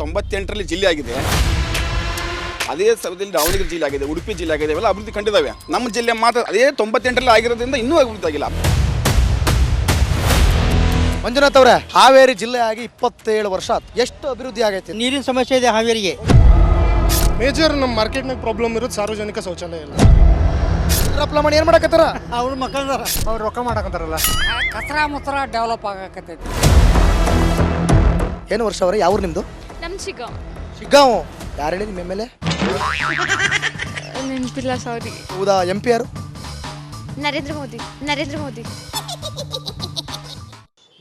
98ರಲ್ಲಿ ಜಿಲ್ಲೆ ಆಗಿದೆ. ಅದೇ ಸಮಯದಲ್ಲಿ ದಾವಣಗೆರೆ ಜಿಲ್ಲೆ ಆಗಿದೆ, ಉಡುಪಿ ಜಿಲ್ಲೆ ಆಗಿದೆ, ಇವೆಲ್ಲ ಅಭಿವೃದ್ಧಿ ಕಂಡಿದ್ದಾವೆ. ನಮ್ಮ ಜಿಲ್ಲೆ ಮಾತ್ರ ಅದೇ 98ರಲ್ಲಿ ಆಗಿರೋದ್ರಿಂದ ಇನ್ನೂ ಅಭಿವೃದ್ಧಿ ಆಗಿಲ್ಲ. ಮಂಜುನಾಥ್ ಅವರೇ, ಹಾವೇರಿ ಜಿಲ್ಲೆ ಆಗಿ 27 ವರ್ಷ ಆಯ್ತು. ಎಷ್ಟು ಅಭಿವೃದ್ಧಿ ಆಗೈತಿ? ನೀರಿನ ಸಮಸ್ಯೆ ಇದೆ ಹಾವೇರಿಗೆ. ಮೇಜರ್ ನಮ್ಮ ಮಾರ್ಕೆಟ್ನಾಗ ಪ್ರಾಬ್ಲಮ್ ಇರೋದು ಸಾರ್ವಜನಿಕ ಶೌಚಾಲಯ ಇಲ್ಲ. ರಪ್ಲಮಣಿ ಏನು ಮಾಡಕತ್ತಾರ? ಅವ್ರು ಮಕ್ಕಳದಾರ, ಅವ್ರು ರೊಕ್ಕ ಮಾಡಕತ್ತಾರಲ್ಲ. ಕಸರಾ ಮುಸರ ಡೆವಲಪ್ ಆಗಕತ್ತೈತಿ. ಏನು ವರ್ಷ ಅವರೇ, ಯಾವ ನಿಮ್ಮದು? ನಮ್ಮ ಶಿಗ್ಗಾಂವ್. ಯಾರು ಹೇಳಿ ನಿಮ್ಮ ಮೇಲೆ? ನೆನಪಿಲ್ಲ, ಸಾರಿ. ಹೌದಾ? MP ಯಾರು? ನರೇಂದ್ರ ಮೋದಿ.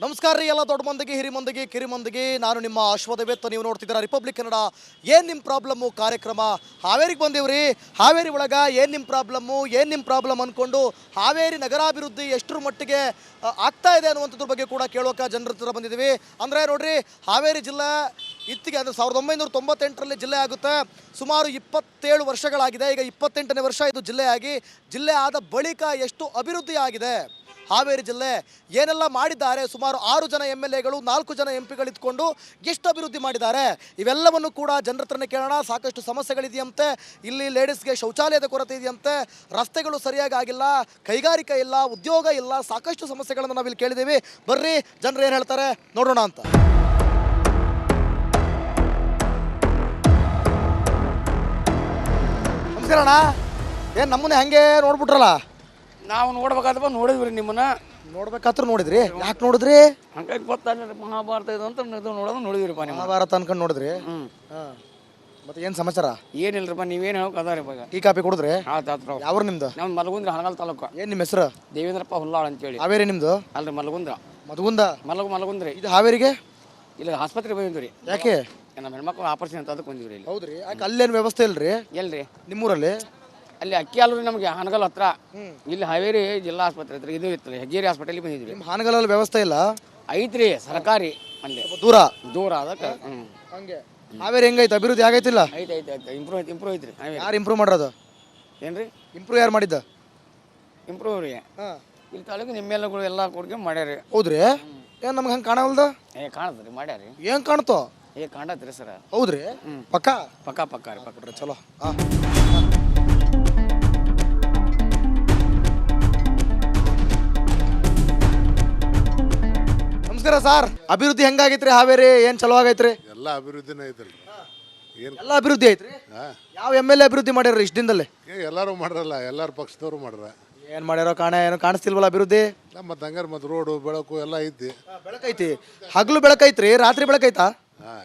ನಮಸ್ಕಾರ ರೀ ಎಲ್ಲ ದೊಡ್ಡ ಮಂದಿಗೆ, ಹಿರಿ ಮಂದಿಗೆ, ಕಿರಿ ಮಂದಿಗೆ. ನಾನು ನಿಮ್ಮ ಅಶ್ವದೇವೇತ್. ನೀವು ನೋಡ್ತಿದ್ದೀರಾ ರಿಪಬ್ಲಿಕ್ ಕನ್ನಡ. ಏನು ನಿಮ್ಮ ಪ್ರಾಬ್ಲಮ್ಮು ಕಾರ್ಯಕ್ರಮ. ಹಾವೇರಿಗೆ ಬಂದೀವ್ರಿ. ಹಾವೇರಿ ಒಳಗೆ ಏನು ನಿಮ್ಮ ಪ್ರಾಬ್ಲಮ್ ಅಂದ್ಕೊಂಡು ಹಾವೇರಿ ನಗರಾಭಿವೃದ್ಧಿ ಎಷ್ಟರ ಮಟ್ಟಿಗೆ ಆಗ್ತಾ ಇದೆ ಅನ್ನುವಂಥದ್ರ ಬಗ್ಗೆ ಕೂಡ ಕೇಳೋಕೆ ಜನರ ಹತ್ರ ಬಂದಿದ್ದೀವಿ. ಅಂದರೆ ನೋಡ್ರಿ, ಹಾವೇರಿ ಜಿಲ್ಲೆ ಇತ್ತಿಗೆ ಅಂದರೆ 1998ರಲ್ಲಿ ಜಿಲ್ಲೆ ಆಗುತ್ತೆ. ಸುಮಾರು 27 ವರ್ಷಗಳಾಗಿದೆ. ಈಗ 28ನೇ ವರ್ಷ ಇದು ಜಿಲ್ಲೆ ಆದ ಬಳಿಕ ಎಷ್ಟು ಅಭಿವೃದ್ಧಿ ಆಗಿದೆ ಹಾವೇರಿ ಜಿಲ್ಲೆ, ಏನೆಲ್ಲ ಮಾಡಿದ್ದಾರೆ. ಸುಮಾರು 6 ಜನ MLAಗಳು, 4 ಜನ MP ಇದ್ಕೊಂಡು ಎಷ್ಟು ಅಭಿವೃದ್ಧಿ ಮಾಡಿದ್ದಾರೆ, ಇವೆಲ್ಲವನ್ನು ಕೂಡ ಜನರ ಹತ್ರನೇ ಕೇಳೋಣ. ಸಾಕಷ್ಟು ಸಮಸ್ಯೆಗಳಿದೆಯಂತೆ. ಇಲ್ಲಿ ಲೇಡೀಸ್ಗೆ ಶೌಚಾಲಯದ ಕೊರತೆ ಇದೆಯಂತೆ, ರಸ್ತೆಗಳು ಸರಿಯಾಗಿ ಆಗಿಲ್ಲ, ಕೈಗಾರಿಕೆ ಇಲ್ಲ, ಉದ್ಯೋಗ ಇಲ್ಲ, ಸಾಕಷ್ಟು ಸಮಸ್ಯೆಗಳನ್ನು ನಾವಿಲ್ಲಿ ಕೇಳಿದ್ದೀವಿ. ಬರ್ರಿ ಜನರು ಏನು ಹೇಳ್ತಾರೆ ನೋಡೋಣ ಅಂತ. ನಮಸ್ಕಾರ ಅಣ್ಣ. ಏನು ನಮ್ಮನ್ನೇ ಹಂಗೆ ನೋಡ್ಬಿಟ್ರಲ್ಲ? ನಾವು ನೋಡ್ಬೇಕಾದಪ್ಪ, ನೋಡಿದ್ವಿ ನಿಮ್ಮನ್ನ. ನೋಡ್ಬೇಕಾದ್ರೂ ನೋಡಿದ್ರಿ? ಯಾಕೆ ನೋಡಿದ್ರಿ? ಹಂಗಾಗಿ ಗೊತ್ತಾಗ ಮಹಾಭಾರತ ಇದು ಅಂತ ನೋಡಿದ್ರಿಪ್ಪ. ನಿಮ್ಮ ಮಹಾಭಾರತ ಅನ್ಕೊಂಡು ನೋಡಿದ್ರಿ? ಮತ್ತೆ ಏನು ಸಮಾಚಾರ? ಏನಿಲ್ರಪ್ಪ, ನೀವೇನು ಹೇಳಕ್ ಅದಾರಪ್ಪ. ಈಗ ಟೀ ಕಾಪಿ ಕುಡಿದ್ರಿ? ಆತಾತ್ರ. ಯಾವ ನಿಮ್ದು? ನಮ್ಮ ಮಲಗುಂದ್ರ ಹಣಗಲ್ ತಾಲೂಕು. ಏನು ನಿಮ್ಮ ಹೆಸರು? ದೇವೇಂದ್ರಪ್ಪ ಹುಲ್ಲಾಳ್ ಅಂತೇಳಿ. ಹಾವೇರಿ ನಿಮ್ದು? ಅಲ್ರಿ ಮಲಗುಂದ್ರ. ಮಧುಗುಂದ? ಮಲಗುಂದ್ರಿ. ಇದು ಹಾವೇರಿಗೆ? ಇಲ್ಲ, ಆಸ್ಪತ್ರೆಗೆ ಬಂದಿದ್ವಿ. ಯಾಕೆ? ನಮ್ಮ ಹೆಣ್ಮಕ್ಳು ಆಪರೇಷನ್ ಅಂತ ಅದಕ್ಕೆ ಬಂದಿದ್ರಿ. ಇಲ್ಲಿ ಹೌದ್ರಿ? ಯಾಕೆ ಅಲ್ಲೇನು ವ್ಯವಸ್ಥೆ ಇಲ್ರಿ? ಎಲ್ರಿ? ನಿಮ್ಮೂರಲ್ಲಿ? ಅಲ್ಲಿ ಅಕ್ಕಿ ಅಲ್ರಿ ನಮಗೆ ಹನಗಲ್ ಹತ್ರ. ಇಲ್ಲಿ ಹಾವೇರಿ ಜಿಲ್ಲಾ ಆಸ್ಪತ್ರೆ ಹತ್ರ ಇದು ಇತ್ತು, ಹೆಗ್ಗೇರಿ ಹಾಸ್ಪಿಟಲ್ ಬಂದಿದ್ವಿ. ನಿಮ್ಮ ಹಾನಗಲಲ್ಲಿ ವ್ಯವಸ್ಥೆ ಇಲ್ಲ? ಐತ್ರಿ, ಸರ್ಕಾರಿ. ಅಲ್ಲಿ ದೂರ ಅದಕ್ಕೆ. ಹಂಗೆ ಹಾವೇರಿ ಹೆಂಗೈತೆ? ಅಭಿವೃದ್ಧಿ ಆಗೈತಿಲ್ಲ? ಐತೆ ಇಂಪ್ರೂವ್ ಐತ್ರಿ. ಯಾರು ಇಂಪ್ರೂವ್ ಮಾಡಿರೋದು? ಏನ್ರಿ ಇಂಪ್ರೂವ್ ಯಾರು ಮಾಡಿದ್ದ? ಇಂಪ್ರೂವ್ ರೀ. ಇಲ್ಲಿ ತಾಲೂಕು ನಿಮ್ಮೆಲ್ಲಗಳು ಎಲ್ಲ ಕೊಡ್ಕೊಂಡು ಮಾಡ್ಯಾರಿ. ಹೌದ್ರಿ? ಏನು ನಮ್ಗೆ ಹಂಗೆ ಕಾಣವಲ್ದು? ಕಾಣತ್ರಿ, ಮಾಡ್ಯಾರಿ. ಏನು ಕಾಣ್ತೋ? ಕಾಣತ್ರಿ ಸರ. ಹೌದ್ರಿ? ಪಕ್ಕ ರೀ, ಪಕ್ಕ. ಚಲೋ. ನಮಸ್ಕಾರ ಸರ್. ಅಭಿವೃದ್ಧಿ ಹೆಂಗಾಗೈತ್ರಿ ಹಾವೇರಿ? ಏನು ಚಲೋ ಆಗೈತ್ರಿ? ಎಲ್ಲ ಅಭಿವೃದ್ಧಿನೇ ಐತಲ್ರಿ. ಎಲ್ಲ ಅಭಿವೃದ್ಧಿ ಐತ್ರಿ? ಯಾವ MLA ಅಭಿವೃದ್ಧಿ ಮಾಡ್ಯಾರ ಇಷ್ಟು ದಿನದಲ್ಲಿ? ಎಲ್ಲರೂ ಮಾಡ್ರಲ್ಲ, ಎಲ್ಲರ ಪಕ್ಷದವ್ರು ಮಾಡ್ರ. ಏನು ಮಾಡ್ಯಾರೋ ಏನು ಕಾಣಿಸ್ತಿಲ್ವಲ್ಲ ಅಭಿವೃದ್ಧಿ? ಮತ್ತು ಹಂಗಾರೆ ಮತ್ತು ರೋಡು ಬೆಳಕು ಎಲ್ಲ ಐತಿ. ಬೆಳಕೈತಿ, ಹಗಲು ಬೆಳಕೈತ್ರಿ, ರಾತ್ರಿ ಬೆಳಕೈತಾ?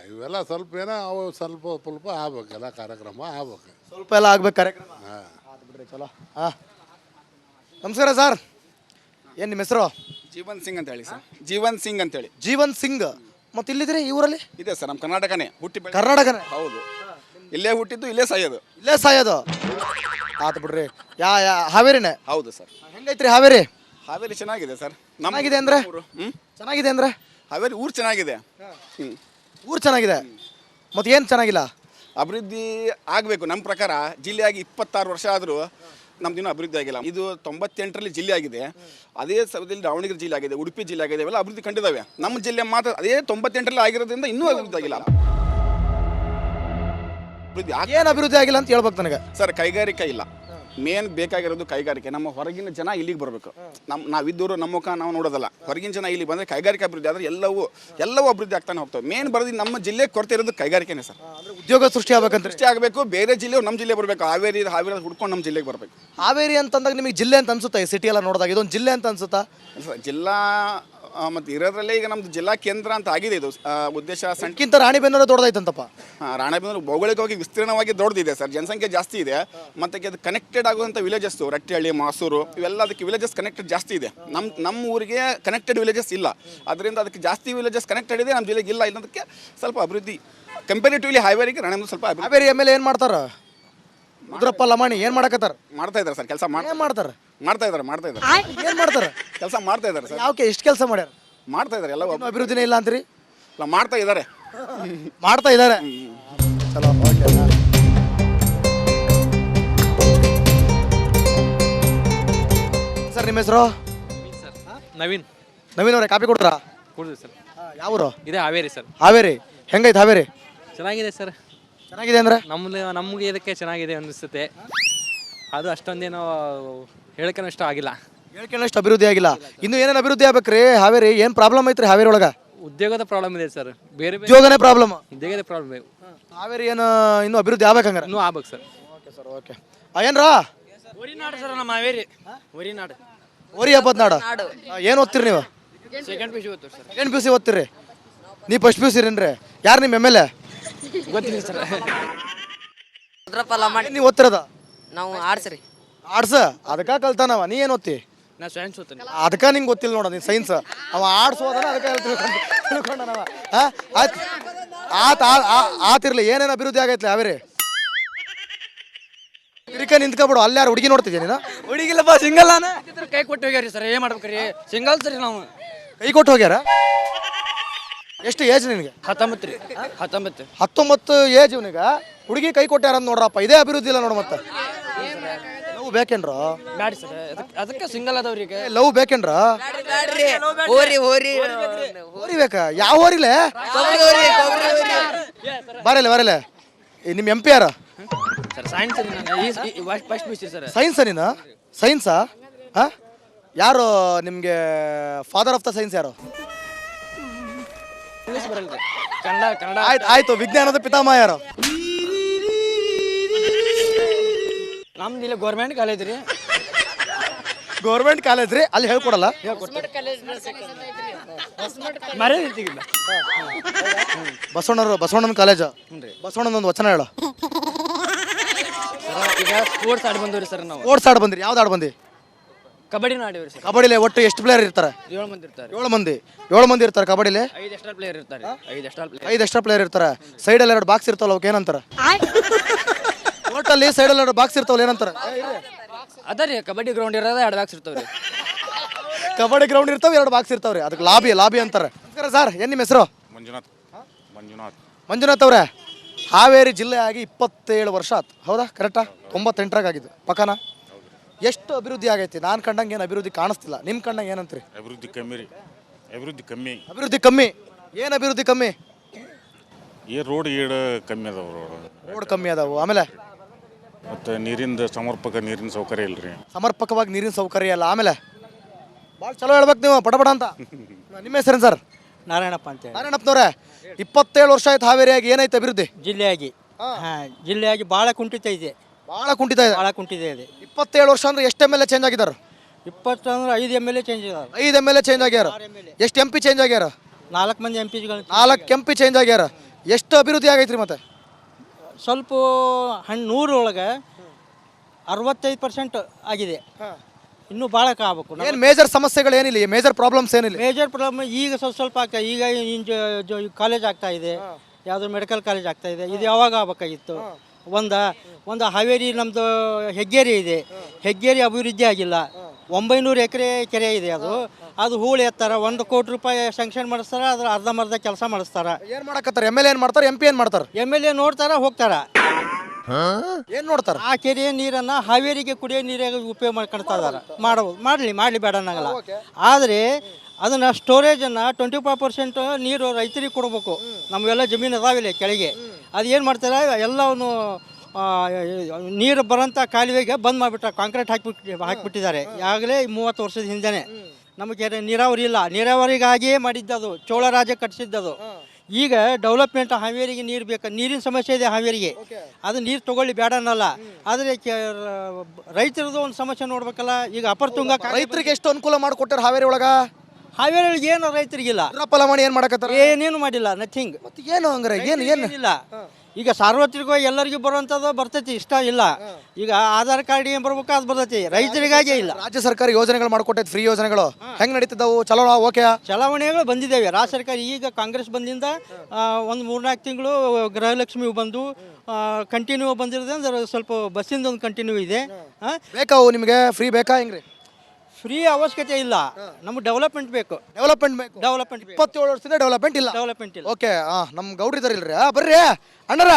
ಇವೆಲ್ಲ ಸ್ವಲ್ಪ ಏನೋ ಅವು ಸ್ವಲ್ಪ ಆಗ್ಬೇಕು, ಎಲ್ಲ ಕಾರ್ಯಕ್ರಮ ಆಗ್ಬೇಕು. ಸ್ವಲ್ಪ ಎಲ್ಲ ಆಗ್ಬೇಕು ಕಾರ್ಯಕ್ರಮ. ಬಿಡ್ರಿ, ಚಲೋ. ನಮಸ್ಕಾರ ಸರ್. ಏನು ನಿಮ್ಮ ಹೆಸರು? ಜೀವನ್ ಸಿಂಗ್ ಅಂತ ಹೇಳಿ ಸರ್. ಜೀವನ್ ಸಿಂಗ್ ಅಂತೇಳಿ. ಜೀವನ್ ಸಿಂಗ್. ಮತ್ತೆ ಇಲ್ಲಿದ್ರಿ ಈ ಊರಲ್ಲಿ? ಇದೆ ಸರ್, ನಮ್ಮ ಕರ್ನಾಟಕನೇ. ಕರ್ನಾಟಕನೇ? ಹೌದು, ಇಲ್ಲೇ ಹುಟ್ಟಿದ್ದು, ಇಲ್ಲೇ ಸಾಯೋದು. ಇಲ್ಲೇ ಸಾಯೋದು? ಆತು ಬಿಡ್ರಿ. ಹಾವೇರಿನೇ? ಹೌದು ಸರ್. ಹೆಂಗೈತ್ರಿ ಹಾವೇರಿ? ಹಾವೇರಿ ಚೆನ್ನಾಗಿದೆ ಸರ್. ಚೆನ್ನಾಗಿದೆ ಅಂದ್ರೆ? ಚೆನ್ನಾಗಿದೆ ಅಂದ್ರೆ ಹಾವೇರಿ ಊರು ಚೆನ್ನಾಗಿದೆ. ಊರು ಚೆನ್ನಾಗಿದೆ. ಮತ್ತೆ ಏನು ಚೆನ್ನಾಗಿಲ್ಲ? ಅಭಿವೃದ್ಧಿ ಆಗಬೇಕು. ನಮ್ಮ ಪ್ರಕಾರ ಜಿಲ್ಲೆಯಾಗಿ 26 ವರ್ಷ ಆದರೂ ನಮ್ದಿನ್ನೂ ಅಭಿವೃದ್ಧಿ ಆಗಿಲ್ಲ. ಇದು 98ರಲ್ಲಿ ಜಿಲ್ಲೆ ಆಗಿದೆ. ಅದೇ ಸಮಯದಲ್ಲಿ ದಾವಣಗೆರೆ ಜಿಲ್ಲೆ ಆಗಿದೆ, ಉಡುಪಿ ಜಿಲ್ಲೆ ಆಗಿದೆ, ಇವೆಲ್ಲ ಅಭಿವೃದ್ಧಿ ಕಂಡಿದ್ದಾವೆ. ನಮ್ಮ ಜಿಲ್ಲೆ ಮಾತ್ರ ಅದೇ 98ರಲ್ಲಿ ಆಗಿರೋದ್ರಿಂದ ಇನ್ನೂ ಅಭಿವೃದ್ಧಿ ಆಗಿಲ್ಲ. ಏನು ಅಭಿವೃದ್ಧಿ ಆಗಿಲ್ಲ ಅಂತ ಹೇಳ್ಬೇಕು ನನಗೆ ಸರ್. ಕೈಗಾರಿಕೆ ಇಲ್ಲ. ಮೇನ್ ಬೇಕಾಗಿರೋದು ಕೈಗಾರಿಕೆ. ನಮ್ಮ ಹೊರಗಿನ ಜನ ಇಲ್ಲಿಗೆ ಬರಬೇಕು. ನಾವಿದ್ದವರು ನಮ್ಮ ಮುಖ ನಾವು ನೋಡೋದಲ್ಲ. ಹೊರಗಿನ ಜನ ಇಲ್ಲಿ ಬಂದರೆ ಕೈಗಾರಿಕೆ ಅಭಿವೃದ್ಧಿ ಆದರೆ ಎಲ್ಲವೂ ಅಭಿವೃದ್ಧಿ ಆಗ್ತಾನೆ ಹೋಗ್ತವೆ. ಮೇನ್ ಬರೋದು ನಮ್ಮ ಜಿಲ್ಲೆಗೆ ಕೊರತೆ ಇರೋದು ಕೈಗಾರಿಕೆನೇ ಸರ್. ಉದ್ಯೋಗ ಸೃಷ್ಟಿ ಆಗ್ಬೇಕಂತ ಸೃಷ್ಟಿ ಆಗಬೇಕು. ಬೇರೆ ಜಿಲ್ಲೆಯವ್ರು ನಮ್ಮ ಜಿಲ್ಲೆ ಬರಬೇಕು. ಹಾವೇರಿ ಹುಡ್ಕೊಂಡು ನಮ್ಮ ಜಿಲ್ಲೆಗೆ ಬರಬೇಕು. ಹಾವೇರಿ ಅಂತಂದಾಗ ನಿಮಗೆ ಜಿಲ್ಲೆ ಅಂತ ಅನ್ಸುತ್ತಾ? ಈ ಸಿಟಿ ಎಲ್ಲ ನೋಡಿದಾಗ ಇದೊಂದು ಜಿಲ್ಲೆ ಅಂತ ಅನ್ಸುತ್ತಾ? ಜಿಲ್ಲಾ ಮತ್ತು ಇರೋದ್ರಲ್ಲೇ ಈಗ ನಮ್ದು ಜಿಲ್ಲಾ ಕೇಂದ್ರ ಅಂತ ಆಗಿದೆ. ಇದು ಉದ್ದೇಶ ಸಣ್ಣ ರಾಣಿಬೆನ್ನೂರು ದೊಡ್ಡದೈತಂತಪ್ಪ. ರಾಣಿಬೆನ್ನೂರು ಭೌಗೋಳಿಕವಾಗಿ ವಿಸ್ತೀರ್ಣವಾಗಿ ದೊಡ್ಡದಿದೆ ಸರ್. ಜನಸಂಖ್ಯೆ ಜಾಸ್ತಿ ಇದೆ. ಮತ್ತು ಅದು ಕನೆಕ್ಟೆಡ್ ಆಗುವಂಥ ವಿಲೇಜಸ್, ರಟ್ಟಿಹಳ್ಳಿ, ಮಾಸೂರು, ಇವೆಲ್ಲ ಅದಕ್ಕೆ ವಿಲೇಜಸ್ ಕನೆಕ್ಟೆಡ್ ಜಾಸ್ತಿ ಇದೆ. ನಮ್ಮ ಊರಿಗೆ ಕನೆಕ್ಟೆಡ್ ವಿಲೇಜಸ್ ಇಲ್ಲ. ಅದರಿಂದ ಅದಕ್ಕೆ ಜಾಸ್ತಿ ವಿಲೇಜಸ್ ಕನೆಕ್ಟೆಡ್ ಇದೆ, ನಮ್ಮ ಜಿಲ್ಲೆಗೆ ಇಲ್ಲ. ಇಲ್ಲದಕ್ಕೆ ಸ್ವಲ್ಪ ಅಭಿವೃದ್ಧಿ ಕಂಪೇರಿಟಿವ್ಲಿ ಹಾವೇರಿಗೆ ರಾಣಿಬೆನ್ನೂರು ಸ್ವಲ್ಪ ಅಭಿವೃದ್ಧಿ. ಹಾವೇರಿ MLA ಏನು ಮಾಡ್ತಾರ? ಉದ್ರಪ್ಪ ಲಮಾಣಿ ಏನು ಮಾಡಕತ್ತಾರ? ಮಾಡ್ತಾ ಇದ್ದಾರೆ ಸರ್. ಕೆಲಸ ಮಾಡ್ತಾರೆ. ಮಾಡ್ತಾ ಇದ್ದಾರೆ ಏನು ಮಾಡ್ತಾರೆ? ಕೆಲಸ ಮಾಡ್ತಾ ಇದ್ದಾರೆ ಸರ್. ಯಾಕೆ ಎಷ್ಟು ಕೆಲಸ ಮಾಡ್ಯಾರ? ಮಾಡ್ತಾ ಇದ್ದಾರೆ. ಎಲ್ಲ ಅಭಿವೃದ್ಧಿನೇ ಇಲ್ಲ ಅಂತೀರಿ? ಇಲ್ಲ, ಮಾಡ್ತಾ ಇದ್ದಾರೆ. ಚಲೋ, ಓಕೆ. ಸರ್ ನಿಮ್ಮ ಹೆಸರು? ನವೀನ್. ನವೀನ್ ಅವರೇ, ಕಾಪಿ ಕೊಡ್ರಾ? ಕೊಡ್ತೀವಿ ಸರ್. ಯಾವ ಊರು? ಇದೇ ಹಾವೇರಿ ಸರ್. ಹಾವೇರಿ ಹೆಂಗೈತೆ ಹಾವೇರಿ? ಚೆನ್ನಾಗಿದೆ ಸರ್. ಚೆನ್ನಾಗಿದೆ ಅಂದರೆ ನಮಗೆ ಇದಕ್ಕೆ ಚೆನ್ನಾಗಿದೆ ಅನಿಸುತ್ತೆ. ಅದು ಅಷ್ಟೊಂದೇನೋ ಹೇಳ್ಕೊಳೋ ಇಷ್ಟ ಆಗಿಲ್ಲ. ಹೇಳ್ಕೊಳ್ಳೋಷ್ಟು ಅಭಿವೃದ್ಧಿ ಆಗಿಲ್ಲ. ಇನ್ನು ಏನೇನು ಅಭಿವೃದ್ಧಿ ಆಗ್ಬೇಕ್ರಿ ಹಾವೇರಿ? ಏನು ಪ್ರಾಬ್ಲಮ್ ಐತ್ರಿ ಹಾವೇರಿ ಒಳಗೆ? ಉದ್ಯೋಗದ ಪ್ರಾಬ್ಲಮ್ ಇದೆ ಸರ್. ಬೇರೆ ಬೇರೆ ಉದ್ಯೋಗನೇ ಪ್ರಾಬ್ಲಮ್. ಉದ್ಯೋಗದ ಪ್ರಾಬ್ಲಮ್ ಹಾವೇರಿ ಏನು ಇನ್ನೂ ಅಭಿವೃದ್ಧಿ ಆಗ್ಬೇಕಂಗಾರೆ? ಇನ್ನೂ ಆಗ್ಬೇಕು ಸರ್. Okay sir, okay. ಏನ್ರಾ ವರಿನಾಡು ಸರ್ ನಮ್ಮ ಹಾವೇರಿ. ವರಿನಾಡು ಓರಿ ಹಬ್ಬದ ನಾಡು. ಏನು ಓದ್ತೀರಿ ನೀವು? ಸೆಕೆಂಡ್ ಪಿ ಯು ಓದ್ತೀವಿ sir. Second P U C ಓದ್ತೀರಿ? ನೀವು ಫಸ್ಟ್ ಪಿ ಯು ಸಿ ಏನ್ರಿ? ಯಾರು ನಿಮ್ಮ ಎಮ್ ಎಲ್ ಎ? ಗೊತ್ತಿಲ್ಲ ಸರ್. ನೀವು ಓದ್ತಿರೋದ? ನಾವು ಆಡ್ಸ್ರಿ. ಆರ್ಟ್ಸ್. ಅದಕ್ಕೆ ಕಲ್ತಾನವ. ನೀ ಏನು ಓದ್ತಿ? ನಾ ಸೈನ್ಸ್ ಓದ್ತೀನಿ. ಅದಕ್ಕೆ ನಿಂಗೆ ಗೊತ್ತಿಲ್ಲ ನೋಡ, ನೀನು ಸೈನ್ಸ್. ಅವ ಆರ್ಟ್ಸ್ ಹೋದನ, ಅದಕ್ಕೆ ತಿಳ್ಕೊಂಡನವ. ಹಾಂ ಆಯ್ತು ಆತಿರ್ಲಿ. ಏನೇನು ಅಭಿವೃದ್ಧಿ ಆಗೈತ್ಲಿ ಹಾವೇರಿ? ತಿರ್ಕ ನಿಂತ್ಕೊಬಿಡು. ಅಲ್ಲಿ ಯಾರು ಹುಡುಗಿ ನೋಡ್ತಿದ್ಯಾ ನೀನು? ಹುಡುಗಿಲ್ಲಪ್ಪ, ಸಿಂಗಲ್ ನಾನು. ಕೈ ಕೊಟ್ಟು ಹೋಗ್ಯಾರಿ ಸರ್, ಏನು ಮಾಡ್ಬೇಕ್ರಿ? ಸಿಂಗಲ್ ಸರಿ ನಾವು. ಕೈ ಕೊಟ್ಟು ಹೋಗ್ಯಾರ? ಎಷ್ಟು ಏಜ್ ನಿನಗೆ? 19 ರೀ. 19. 19 ಏಜ್ ಇವನಿಗೆ. ಹುಡುಗಿ ಕೈ ಕೊಟ್ಟಾರ ಅಂತ ನೋಡ್ರಪ್ಪ. ಇದೇ ಅಭಿವೃದ್ಧಿ ಇಲ್ಲ ನೋಡು. ಮತ್ತೆ ಲವ್ ಬೇಕೇನ್ರ? ಬ್ಯಾಡಿ ಸರ್, ಅದಕ್ಕೆ ಸಿಂಗಲ್ ಅದಾವ್ರಿ ಈಗ. ಲವ್ ಬೇಕೇನ್ರ? ಹೋರಿ ಬೇಕಾ? ಯಾವ ಹೋರಿಲೆ? ಬರಲ್ಲ. ನಿಮ್ಮ ಎಂ ಪಿ ಯಾರ? ಸರ್ ಸೈನ್ಸ್ ರೀ. ನಾನು first P U C sir. Science ನೀನು? ಸೈನ್ಸಾ? ಹಾಂ, ಯಾರು ನಿಮಗೆ ಫಾದರ್ ಆಫ್ ದ ಸೈನ್ಸ್ ಯಾರು? ಇಂಗ್ಲೀಷ್ ಬರಲ್ಲ ರೀ. ಕನ್ನಡ. ಆಯ್ತು. ವಿಜ್ಞಾನದ ಪಿತಾಮಹ ಯಾರು? ನಮ್ದು ಇಲ್ಲಿ ಗೌರ್ಮೆಂಟ್ ಕಾಲೇಜ್ ರೀ. ಗೌರ್ಮೆಂಟ್ ಕಾಲೇಜ್ ರೀ. ಅಲ್ಲಿ ಹೇಳ್ಕೊಡಲ್ಲ? ಮರೆ ಇರ್ತಿಗಿಲ್ಲ. ಬಸವಣ್ಣನ ಕಾಲೇಜು. ಬಸವಣ್ಣನೊಂದು ವಚನ ಹೇಳು. ಈಗ ಸ್ಪೋರ್ಟ್ಸ್ ಆಡಿ ಬಂದವ್ರಿ ಸರ್ ನಾವು. ಸ್ಪೋರ್ಟ್ಸ್ ಆಡ್ ಬಂದಿರಿ? ಯಾವ್ದು ಆಡ್ ಬಂದಿ? ಕಬಡ್ಡಿನೂ ಆಡಿವ್ರಿ ಸರ್. ಕಬಡ್ಡಿಲಿ ಒಟ್ಟು ಎಷ್ಟು ಪ್ಲೇಯರ್ ಇರ್ತಾರೆ? 7 ಮಂದಿ ಇರ್ತಾರೆ. 7 ಮಂದಿ ಇರ್ತಾರೆ ಕಬಡ್ಡಿಲಿ. 5 ಎಕ್ಸ್ಟ್ರಾ ಪ್ಲೇಯರ್ ಇರ್ತಾರೆ. 5 ಎಕ್ಸ್ಟ್ರಾ ಪ್ಲೇಯರ್ ಇರ್ತಾರೆ. ಸೈಡಲ್ಲಿ 2 ಬಾಕ್ಸ್ ಇರ್ತಾವಲ್ಲ, ಅವಕ್ಕೆ ಏನಂತಾರೆ? ಕೋರ್ಟಲ್ಲಿ ಸೈಡಲ್ಲಿ 2 ಬಾಕ್ಸ್ ಇರ್ತಾವಲ್ಲ, ಏನಂತಾರೆ? ಅದ ರೀ, ಕಬಡ್ಡಿ ಗ್ರೌಂಡ್ ಇರೋದ 2 ಬಾಕ್ಸ್ ಇರ್ತಾವ್ರಿ. ಕಬಡ್ಡಿ ಗ್ರೌಂಡ್ ಇರ್ತಾವೆ, 2 ಬಾಕ್ಸ್ ಇರ್ತಾವ್ರಿ. ಅದಕ್ಕೆ ಲಾಬಿ ಅಂತಾರೆ. ಸರ್, ಏನು ನಿಮ್ಮ ಹೆಸರು? ಮಂಜುನಾಥ್ ಅವರೇ, ಹಾವೇರಿ ಜಿಲ್ಲೆ ಆಗಿ 27 ವರ್ಷ ಆಯ್ತು, ಹೌದಾ? ಕರೆಕ್ಟಾ? 98ರಾಗ ಆಗಿದ್ದು ಪಕ್ಕನ. ಎಷ್ಟು ಅಭಿವೃದ್ಧಿ ಆಗೈತಿ? ನಾನು ಕಂಡಂಗೆ ಏನು ಅಭಿವೃದ್ಧಿ ಕಾಣಿಸ್ತಿಲ್ಲ. ನಿಮ್ಮ ಕಂಡಂಗೆ ಏನಂತ್ರಿ? ಅಭಿವೃದ್ಧಿ ಕಮ್ಮಿ ರೀ. ಅಭಿವೃದ್ಧಿ ಕಮ್ಮಿ. ಏನು ಅಭಿವೃದ್ಧಿ ಕಮ್ಮಿ? ರೋಡ್ ಕಮ್ಮಿ ಅದಾವ. ರೋಡ್ ಕಮ್ಮಿ ಅದಾವು. ಆಮೇಲೆ ಮತ್ತು ನೀರಿನ ಸೌಕರ್ಯ ಇಲ್ಲ ರೀ. ಸಮರ್ಪಕವಾಗಿ ನೀರಿನ ಸೌಕರ್ಯ ಇಲ್ಲ. ಆಮೇಲೆ ಭಾಳ ಚಲೋ ಹೇಳ್ಬೇಕು ನೀವು, ಪಟ ಅಂತ. ನಿಮ್ಮ ಹೆಸರೇನು ಸರ್? ನಾರಾಯಣಪ್ಪ ಅಂತ ಹೇಳಿ. ನಾರಾಯಣಪ್ಪನವ್ರೆ, 27 ವರ್ಷ ಆಯ್ತು ಹಾವೇರಿಯಾಗಿ. ಏನೈತೆ ಅಭಿವೃದ್ಧಿ? ಜಿಲ್ಲೆಯಾಗಿ ಭಾಳ ಕುಂಠಿತ ಇದೆ. ಭಾಳ ಕುಂಠಿತ ಇದೆ. 27 ವರ್ಷ ಅಂದ್ರೆ ಎಷ್ಟು ಎಮ್ ಎಲ್ ಎ ಚೇಂಜ್ ಆಗಿದ್ದಾರೆ? 20 ಅಂದ್ರೆ 5 MLA ಚೇಂಜ್ ಇದಾರೆ. 5 ಎಮ್ ಎಲ್ ಎ ಚೇಂಜ್ ಆಗ್ಯಾರ. ಎಷ್ಟು ಎಂ ಪಿ ಚೇಂಜ್ ಆಗ್ಯಾರ? 4 ಮಂದಿ MPಗಳು. 4 ಎಂ ಪಿ ಚೇಂಜ್ ಆಗ್ಯಾರ. ಎಷ್ಟು ಅಭಿವೃದ್ಧಿ ಆಗೈತ್ರಿ? ಮತ್ತೆ ಸ್ವಲ್ಪ 100 ಒಳಗೆ 65% ಆಗಿದೆ. ಇನ್ನೂ ಭಾಳ ಆಗ್ಬೇಕು. ಏನು ಮೇಜರ್ ಸಮಸ್ಯೆಗಳು ಏನಿಲ್ಲ? ಮೇಜರ್ ಪ್ರಾಬ್ಲಮ್ಸ್ ಏನಿಲ್ಲ? ಮೇಜರ್ ಪ್ರಾಬ್ಲಮ್ ಈಗ ಸ್ವಲ್ಪ ಆಗ್ತಾ. ಈಗ ಕಾಲೇಜ್ ಆಗ್ತಾ ಇದೆ, ಯಾವುದೋ ಮೆಡಿಕಲ್ ಕಾಲೇಜ್ ಆಗ್ತಾ ಇದೆ. ಇದು ಯಾವಾಗ ಆಗ್ಬೇಕಾಗಿತ್ತು? ಒಂದು ಹಾವೇರಿ ನಮ್ಮದು ಹೆಗ್ಗೇರಿ ಇದೆ. ಹೆಗ್ಗೇರಿ ಅಭಿವೃದ್ಧಿ ಆಗಿಲ್ಲ. 900 ಎಕರೆ ಕೆರೆ ಇದೆ. ಅದು ಹೂಳು ಎತ್ತರ. 1 ಕೋಟಿ ರೂಪಾಯಿ ಸ್ಯಾಂಕ್ಷನ್ ಮಾಡಿಸ್ತಾರೆ, ಅದ್ರ ಅರ್ಧಂಬರ್ಧ ಕೆಲಸ ಮಾಡಿಸ್ತಾರೆ. ಏನು ಮಾಡಕತ್ತಾರೆ? ಎಮ್ ಎಲ್ ಎ ಏನು ಮಾಡ್ತಾರೆ? ಎಂ ಪಿ ಏನು ಮಾಡ್ತಾರೆ? MLA ನೋಡ್ತಾರ, ಹೋಗ್ತಾರ. ಏನು ನೋಡ್ತಾರೆ? ಆ ಕೆರೆಯ ನೀರನ್ನು ಹಾವೇರಿಗೆ ಕುಡಿಯೋ ನೀರಾಗಿ ಉಪಯೋಗ ಮಾಡ್ಕೊಳ್ತಾ ಇದಾರೆ. ಮಾಡಲಿ ಬೇಡ ಅನ್ನಂಗಲ್ಲ. ಆದರೆ ಅದನ್ನು ಸ್ಟೋರೇಜನ್ನು 25% ನೀರು ರೈತರಿಗೆ ಕೊಡಬೇಕು. ನಮಗೆಲ್ಲ ಜಮೀನು ಅದಾವಿಲ್ಲ ಕೆಳಗೆ. ಅದು ಏನು ಮಾಡ್ತಾರೆ, ಎಲ್ಲವನ್ನು ನೀರು ಬರೋಂಥ ಕಾಲುವೆಗೆ ಬಂದ್ ಮಾಡಿಬಿಟ್ಟಾರೆ. ಕಾಂಕ್ರೀಟ್ ಹಾಕಿಬಿಟ್ಟಿದ್ದಾರೆ. ಆಗಲೇ 30 ವರ್ಷದ ಹಿಂದೆನೇ. ನಮಗೆ ನೀರಾವರಿ ಇಲ್ಲ. ನೀರಾವರಿಗಾಗಿಯೇ ಮಾಡಿದ್ದದು. ಚೋಳ ರಾಜ ಕಟ್ಟಿಸಿದ್ದದು. ಈಗ ಡೆವಲಪ್ಮೆಂಟ್ ಹಾವೇರಿಗೆ ನೀರು ಬೇಕು. ನೀರಿನ ಸಮಸ್ಯೆ ಇದೆ ಹಾವೇರಿಗೆ. ಅದು ನೀರು ತೊಗೊಳ್ಳಿ ಬೇಡ ಅನ್ನಲ್ಲ. ಆದರೆ ರೈತರದ್ದು ಒಂದು ಸಮಸ್ಯೆ ನೋಡ್ಬೇಕಲ್ಲ. ಈಗ ಅಪರ ತುಂಗ ರೈತರಿಗೆ ಎಷ್ಟು ಅನುಕೂಲ ಮಾಡಿಕೊಟ್ಟಾರೆ ಹಾವೇರಿ ಒಳಗ? ಹಾವೇರಿ ಒಳಗೆ ಏನು ರೈತರಿಗಿಲ್ಲ. ಮಾಡಿ ಏನು ಮಾಡಕತ್ತಾರೆ? ಏನೇನು ಮಾಡಿಲ್ಲ, ನಥಿಂಗ್. ಮತ್ತೆ ಏನು ಹಂಗಾರೆ? ಏನಿಲ್ಲ. ಈಗ ಸಾರ್ವತ್ರಿಕವಾಗಿ ಎಲ್ಲರಿಗೂ ಬರುವಂಥದ್ದು ಬರ್ತೈತಿ, ಇಷ್ಟ ಇಲ್ಲ. ಈಗ ಆಧಾರ್ ಕಾರ್ಡ್ ಏನು ಬರ್ಬೇಕು ಅದು ಬರ್ತೈತಿ, ರೈತರಿಗಾಗೇ ಇಲ್ಲ. ರಾಜ್ಯ ಸರ್ಕಾರ ಯೋಜನೆಗಳು ಮಾಡಿಕೊಟ್ಟೈತೆ, ಫ್ರೀ ಯೋಜನೆಗಳು ಹೆಂಗೆ ನಡೀತಿದ್ದವು? ಚಲೋ, ಓಕೆ. ಚಲಾವಣೆಗಳು ಬಂದಿದ್ದೇವೆ. ರಾಜ್ಯ ಸರ್ಕಾರ ಈಗ ಕಾಂಗ್ರೆಸ್ ಬಂದಿಂದ ಒಂದು 3-4 ತಿಂಗಳು ಗೃಹಲಕ್ಷ್ಮಿ ಬಂದು ಕಂಟಿನ್ಯೂ ಬಂದಿರೋದು. ಅಂದ್ರೆ ಸ್ವಲ್ಪ ಬಸ್ಸಿಂದ ಒಂದು ಕಂಟಿನ್ಯೂ ಇದೆ. ಬೇಕಾವು ನಿಮಗೆ? ಫ್ರೀ ಬೇಕಾ? ಹೆಂಗ್ರಿ? ಫ್ರೀ ಅವಶ್ಯಕತೆ ಇಲ್ಲ. ನಮ್ಗೆ ಡೆವಲಪ್ಮೆಂಟ್ ಬೇಕು. 27 ವರ್ಷದಿಂದ ಡೆವಲಪ್ಮೆಂಟ್ ಇಲ್ಲ. ಡೆವಲಪ್ಮೆಂಟ್ ಇಲ್ಲ. ಓಕೆ. ನಮ್ಮ ಗೌಡ್ರು ಇದಾರೆ ಇಲ್ರಿ? ಬರ್ರಿ ಅಣ್ಣರ,